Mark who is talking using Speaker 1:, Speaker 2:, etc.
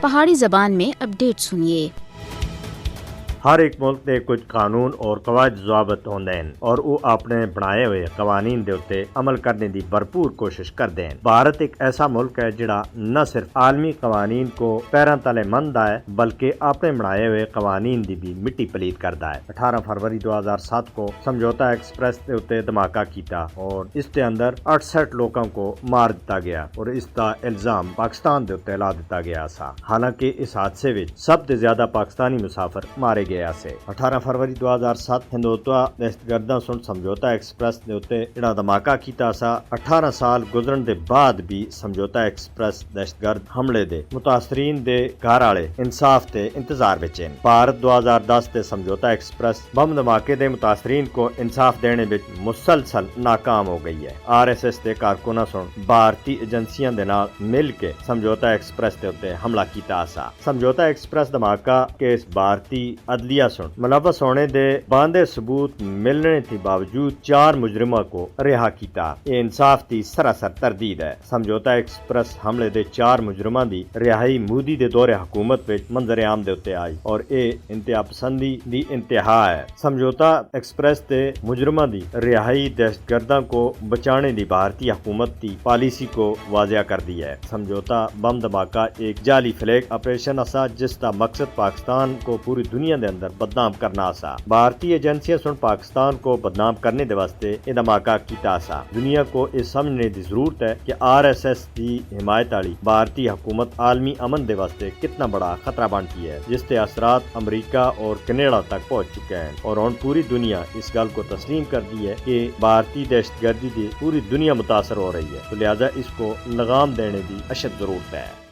Speaker 1: पहाड़ी जबान में अपडेट सुनिए।
Speaker 2: हर एक मुल्क दे कुछ कानून और कवायद ज़ाबत होंदे हैं और वो अपने बनाए हुए कवानीन दे उत्ते अमल करने की भरपूर कोशिश करते हैं। भारत एक ऐसा मुल्क है जिहड़ा न सिर्फ आलमी कवानीन को पैरों तले मनदा है बल्कि अपने बनाए हुए कवानीन की भी मिट्टी पलीत करता है। 18 फरवरी 2007 को समझौता एक्सप्रेस के उत्ते धमाका किया और इसके अंदर 68 लोगों को मार दिता गया और इसका इल्जाम पाकिस्तान के उत्ते ला दिता गया सा। हालांकि इस हादसे में सबसे ज्यादा पाकिस्तानी मुसाफिर मारे गए से। 18 फरवरी 2007 हिंदुत्वा दहशतगर्दां सुन समझौता एक्सप्रेस के उत्ते इहड़ा धमाका कीता सा। 18 साल गुजरन के बाद भी समझौता एक्सप्रेस दहशतगर्द हमले दे मुतासरीन दे घर वाले इंसाफ के इंतजार विच हैं। भारत 2010 के समझौता एक्सप्रेस बम धमाके दे मुतासरीन को इंसाफ देने विच मुसलसल नाकाम हो गई है। RSS के कारकुनां सुन भारतीय एजेंसियां दे नाल मिल के समझौता एक्सप्रेस के उत्ते हमला कीता सा। समझौता एक्सप्रेस धमाका केस भारतीय अदलिया सुन मुलव्वस होने दे बांधे सबूत मिलने के बावजूद 4 मुजरिमों को रिहा किया। ये इंसाफ की सरासर तरदीद है। समझौता एक्सप्रेस हमले दे 4 मुजरिमां दी रिहाई मोदी दे दौरे हुकूमत विच मंजर आम दे उत्ते आई और ये इंतहा पसंदी दी इंतहा है। समझौता एक्सप्रेस ते मुजरिमां दी रिहाई दहशतगर्दां को बचाने दी भारतीय हुकूमत की पॉलिसी को वाजिया कर दी है। समझौता बम धमाका एक जाली फ्लैग ऑपरेशन असा जिसका मकसद पाकिस्तान को पूरी दुनिया दे अंदर बदनाम करना सा। भारतीय एजेंसियां सुन पाकिस्तान को बदनाम करने दे वास्ते ये धमाका कीता सा। दुनिया को ये समझने की जरूरत है कि RSS की हिमायत वाली भारतीय हुकूमत आलमी अमन दे वास्ते कितना बड़ा खतरा बनती है जिसके असरात अमरीका और कनाडा तक पहुंच चुके हैं और ਹੁਣ पूरी दुनिया इस गल को तस्लीम कर दी है कि भारतीय दहशतगर्दी की पूरी दुनिया मुतासर हो रही है, तो लिहाजा इसको लगाम देने की अशद जरूरत है।